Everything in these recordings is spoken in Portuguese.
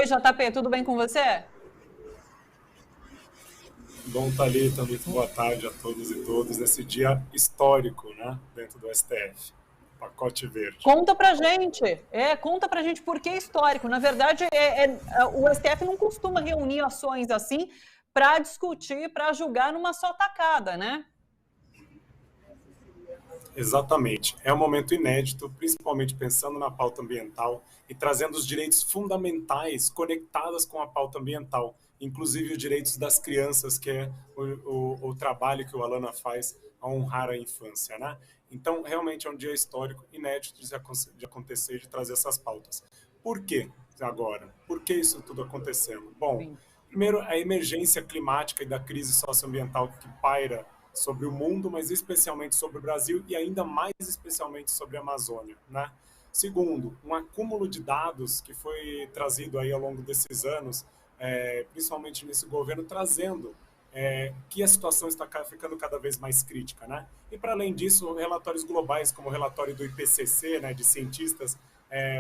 Oi, JP, tudo bem com você? Bom, Thalita, muito boa tarde a todos e todas nesse dia histórico, né, dentro do STF, pacote verde. Conta pra gente por que histórico. Na verdade, o STF não costuma reunir ações assim para discutir, para julgar numa só tacada, né? Exatamente, é um momento inédito, principalmente pensando na pauta ambiental e trazendo os direitos fundamentais conectados com a pauta ambiental, inclusive os direitos das crianças, que é o trabalho que o Alana faz a honrar a infância, né? Então, realmente é um dia histórico, inédito de acontecer, de trazer essas pautas. Por quê agora? Por que isso tudo acontecendo? Bom, Sim. primeiro, a emergência climática e da crise socioambiental que paira sobre o mundo, mas especialmente sobre o Brasil e ainda mais especialmente sobre a Amazônia, né? Segundo, um acúmulo de dados que foi trazido aí ao longo desses anos, principalmente nesse governo, trazendo que a situação está ficando cada vez mais crítica, né? E para além disso, relatórios globais, como o relatório do IPCC, né, de cientistas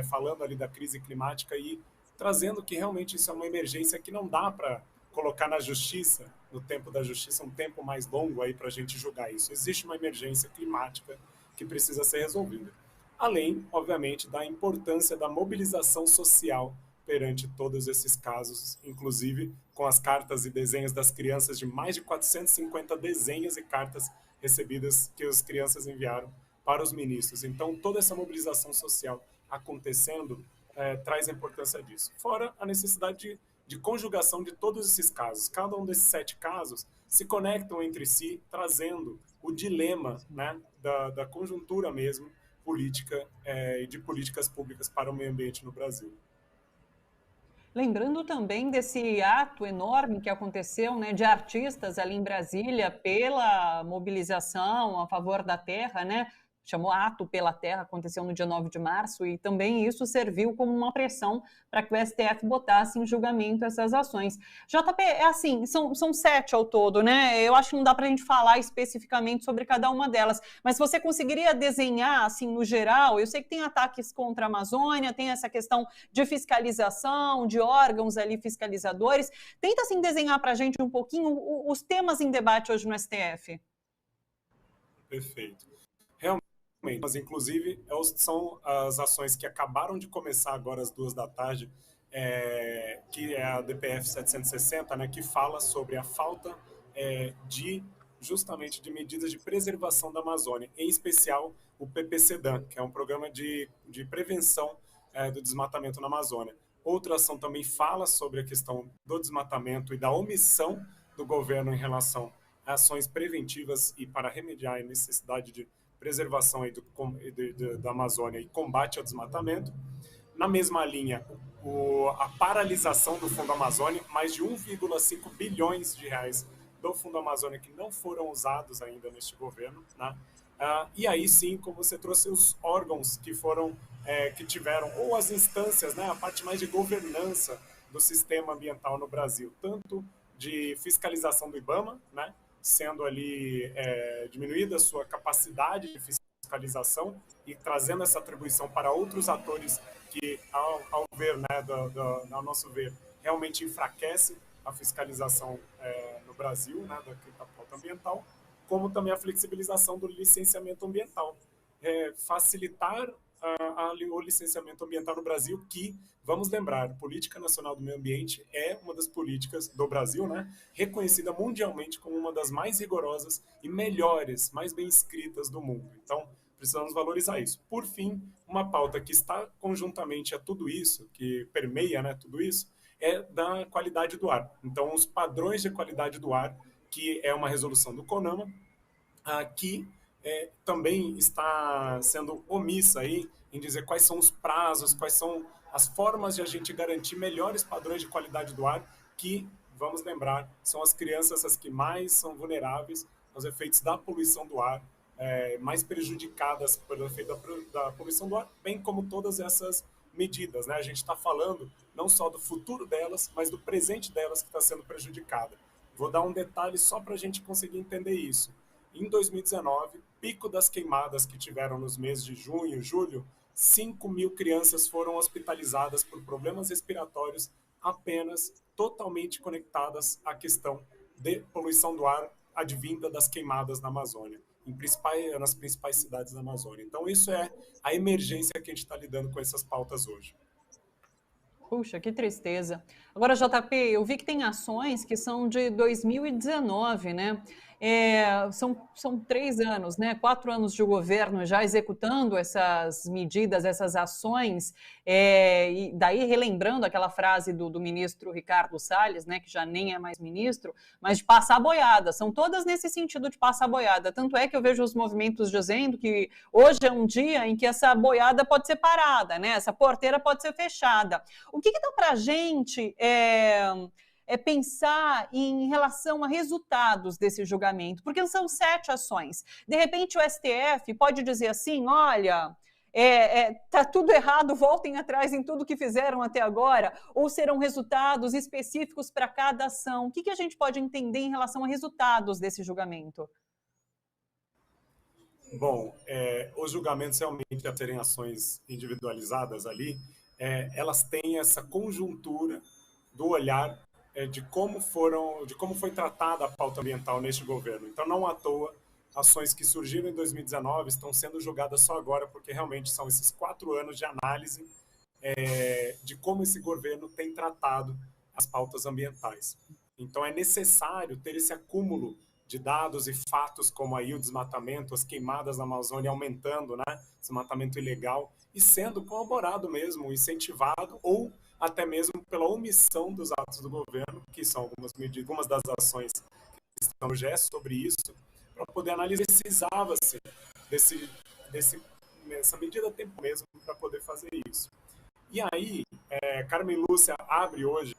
falando ali da crise climática e trazendo que realmente isso é uma emergência que não dá para colocar na justiça, no tempo da justiça, um tempo mais longo aí para a gente julgar isso. Existe uma emergência climática que precisa ser resolvida. Além, obviamente, da importância da mobilização social perante todos esses casos, inclusive com as cartas e desenhos das crianças, de mais de 450 desenhos e cartas recebidas que as crianças enviaram para os ministros. Então, toda essa mobilização social acontecendo traz a importância disso. Fora a necessidade de conjugação de todos esses casos. Cada um desses 7 casos se conectam entre si, trazendo o dilema, né, da conjuntura mesmo política e de políticas públicas para o meio ambiente no Brasil. Lembrando também desse ato enorme que aconteceu, né, de artistas ali em Brasília pela mobilização a favor da terra, né? Chamou Ato pela Terra, aconteceu no dia 9 de março, e também isso serviu como uma pressão para que o STF botasse em julgamento essas ações. JP, é assim, são 7 ao todo, né? Eu acho que não dá para a gente falar especificamente sobre cada uma delas, mas você conseguiria desenhar, assim, no geral? Eu sei que tem ataques contra a Amazônia, tem essa questão de fiscalização, de órgãos ali fiscalizadores. Tenta, assim, desenhar para a gente um pouquinho os temas em debate hoje no STF. Perfeito. Realmente, mas inclusive são as ações que acabaram de começar agora às 2 da tarde, que é a DPF 760, né, que fala sobre a falta de justamente de medidas de preservação da Amazônia, em especial o PPCDAM, que é um programa de prevenção do desmatamento na Amazônia. Outra ação também fala sobre a questão do desmatamento e da omissão do governo em relação a ações preventivas e para remediar a necessidade de preservação aí da Amazônia e combate ao desmatamento. Na mesma linha, a paralisação do Fundo Amazônia, mais de 1,5 bilhões de reais do Fundo Amazônia que não foram usados ainda neste governo, né? E aí sim, como você trouxe, os órgãos que foram, que tiveram, ou as instâncias, né, a parte mais de governança do sistema ambiental no Brasil, tanto de fiscalização do IBAMA, né, sendo ali diminuída a sua capacidade de fiscalização e trazendo essa atribuição para outros atores que, ao ver, né, ao nosso ver, realmente enfraquece a fiscalização no Brasil, né, da pauta ambiental, como também a flexibilização do licenciamento ambiental. Facilitar o licenciamento ambiental no Brasil, que, vamos lembrar, Política Nacional do Meio Ambiente é uma das políticas do Brasil, né, reconhecida mundialmente como uma das mais rigorosas e melhores, mais bem escritas do mundo. Então, precisamos valorizar isso. Por fim, uma pauta que está conjuntamente a tudo isso, que permeia, né, tudo isso, é da qualidade do ar. Então, os padrões de qualidade do ar, que é uma resolução do CONAMA, que também está sendo omissa aí em dizer quais são os prazos, quais são as formas de a gente garantir melhores padrões de qualidade do ar, que, vamos lembrar, são as crianças as que mais são vulneráveis aos efeitos da poluição do ar, mais prejudicadas pelo efeito da poluição do ar, bem como todas essas medidas, né? A gente está falando não só do futuro delas, mas do presente delas que está sendo prejudicada. Vou dar um detalhe só para a gente conseguir entender isso. Em 2019, pico das queimadas que tiveram nos meses de junho e julho, 5 mil crianças foram hospitalizadas por problemas respiratórios apenas totalmente conectadas à questão de poluição do ar advinda das queimadas na Amazônia, nas principais cidades da Amazônia. Então, isso é a emergência que a gente está lidando com essas pautas hoje. Puxa, que tristeza. Agora, JP, eu vi que tem ações que são de 2019, né? São 3 anos, né? 4 anos de governo já executando essas medidas, essas ações, e daí relembrando aquela frase do ministro Ricardo Salles, né? Que já nem é mais ministro, mas de passar boiada. São todas nesse sentido de passar boiada. Tanto é que eu vejo os movimentos dizendo que hoje é um dia em que essa boiada pode ser parada, né? Essa porteira pode ser fechada. O que dá para a gente pensar em relação a resultados desse julgamento? Porque são 7 ações. De repente, o STF pode dizer assim, olha, tá tudo errado, voltem atrás em tudo que fizeram até agora, ou serão resultados específicos para cada ação? O que a gente pode entender em relação a resultados desse julgamento? Bom, os julgamentos realmente, a serem ações individualizadas ali, elas têm essa conjuntura do olhar de como foi tratada a pauta ambiental neste governo. Então, não à toa, ações que surgiram em 2019 estão sendo julgadas só agora, porque realmente são esses 4 anos de análise de como esse governo tem tratado as pautas ambientais. Então, é necessário ter esse acúmulo de dados e fatos, como aí o desmatamento, as queimadas na Amazônia aumentando, né? Desmatamento ilegal, e sendo corroborado mesmo, incentivado, ou até mesmo pela omissão dos atos do governo, que são algumas das ações que estão no GES sobre isso, para poder analisar se precisava-se dessa medida a tempo mesmo para poder fazer isso. E aí, Carmen Lúcia abre hoje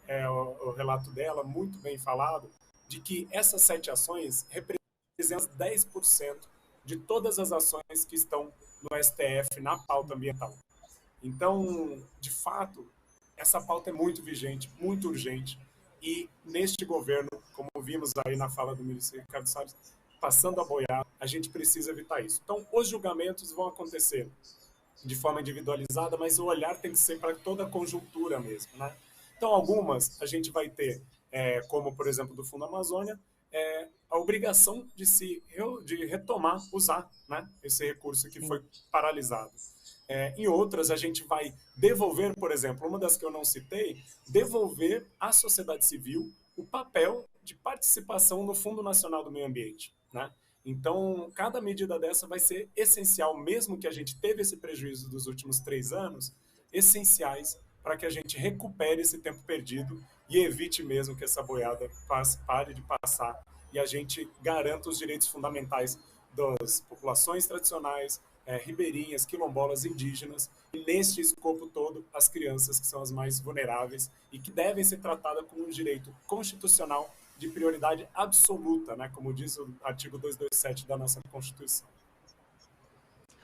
o relato dela, muito bem falado, de que essas 7 ações representam 10% de todas as ações que estão no STF na pauta ambiental. Então, de fato, essa pauta é muito vigente, muito urgente, e neste governo, como vimos aí na fala do ministro Ricardo Salles, passando a boiada, a gente precisa evitar isso. Então, os julgamentos vão acontecer de forma individualizada, mas o olhar tem que ser para toda a conjuntura mesmo, né? Então, algumas a gente vai ter, como, por exemplo, do Fundo Amazônia, a obrigação de retomar, usar, né, esse recurso que foi paralisado. Em outras, a gente vai devolver, por exemplo, uma das que eu não citei, devolver à sociedade civil o papel de participação no Fundo Nacional do Meio Ambiente, né? Então, cada medida dessa vai ser essencial, mesmo que a gente teve esse prejuízo dos últimos 3 anos, essenciais para que a gente recupere esse tempo perdido e evite mesmo que essa boiada pare de passar e a gente garanta os direitos fundamentais das populações tradicionais, ribeirinhas, quilombolas, indígenas, e neste escopo todo, as crianças, que são as mais vulneráveis e que devem ser tratadas como um direito constitucional de prioridade absoluta, né, como diz o artigo 227 da nossa Constituição.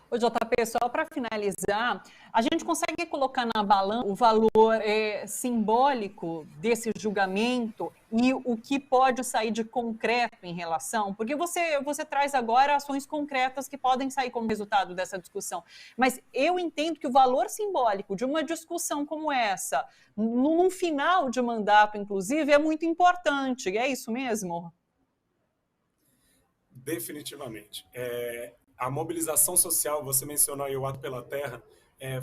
Ô, JP, só para finalizar, a gente consegue colocar na balança o valor simbólico desse julgamento e o que pode sair de concreto em relação? Porque você traz agora ações concretas que podem sair como resultado dessa discussão. Mas eu entendo que o valor simbólico de uma discussão como essa, num final de mandato, inclusive, é muito importante. É isso mesmo? Definitivamente. A mobilização social, você mencionou aí o Ato pela Terra,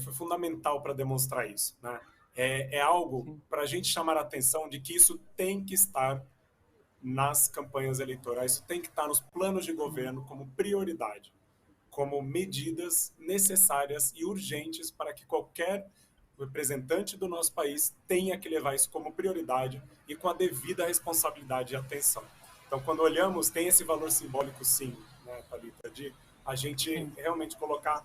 foi fundamental para demonstrar isso, né? É algo para a gente chamar a atenção de que isso tem que estar nas campanhas eleitorais, isso tem que estar nos planos de governo como prioridade, como medidas necessárias e urgentes para que qualquer representante do nosso país tenha que levar isso como prioridade e com a devida responsabilidade e atenção. Então, quando olhamos, tem esse valor simbólico, sim, né, Thalita, de a gente realmente colocar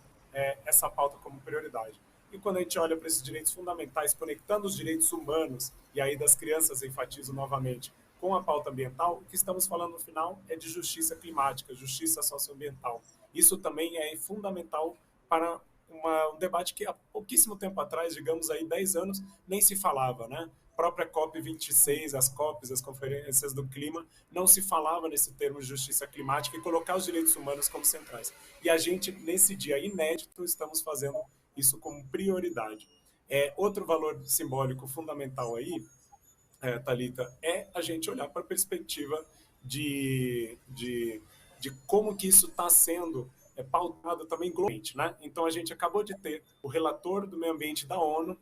essa pauta como prioridade. E quando a gente olha para esses direitos fundamentais, conectando os direitos humanos, e aí das crianças, enfatizo novamente, com a pauta ambiental, o que estamos falando no final é de justiça climática, justiça socioambiental. Isso também é fundamental para um debate que há pouquíssimo tempo atrás, digamos aí 10 anos, nem se falava, né? A própria COP26, as COPs, as conferências do clima, não se falava nesse termo de justiça climática e colocar os direitos humanos como centrais. E a gente, nesse dia inédito, estamos fazendo isso como prioridade. Outro valor simbólico fundamental aí Thalita, é a gente olhar para a perspectiva de como que isso está sendo pautado também globalmente, né? Então a gente acabou de ter o relator do meio ambiente da ONU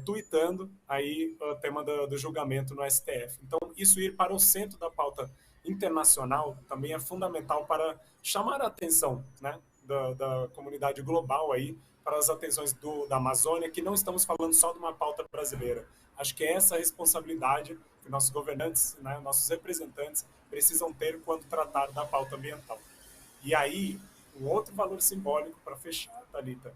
tuitando aí o tema do julgamento no STF. Então isso ir para o centro da pauta internacional também é fundamental para chamar a atenção, né, da comunidade global aí para as atenções da Amazônia, que não estamos falando só de uma pauta brasileira. Acho que é essa a responsabilidade que nossos governantes, né, nossos representantes precisam ter quando tratar da pauta ambiental. E aí, um outro valor simbólico para fechar, Thalita,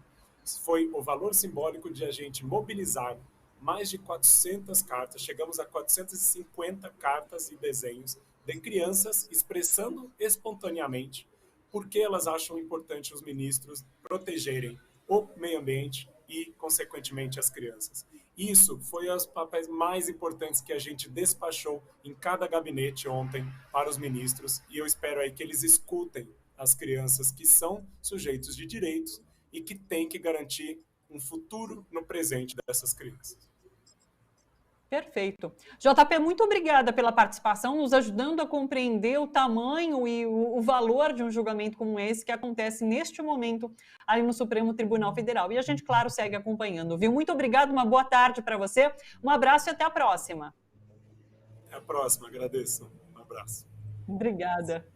foi o valor simbólico de a gente mobilizar mais de 400 cartas, chegamos a 450 cartas e desenhos de crianças expressando espontaneamente por que elas acham importante os ministros protegerem o meio ambiente e, consequentemente, as crianças. Isso foi os papéis mais importantes que a gente despachou em cada gabinete ontem para os ministros, e eu espero aí que eles escutem as crianças que são sujeitos de direitos e que têm que garantir um futuro no presente dessas crianças. Perfeito. JP, muito obrigada pela participação, nos ajudando a compreender o tamanho e o valor de um julgamento como esse que acontece neste momento ali no Supremo Tribunal Federal. E a gente, claro, segue acompanhando, viu? Muito obrigada, uma boa tarde para você, um abraço e até a próxima. Até a próxima, agradeço. Um abraço. Obrigada.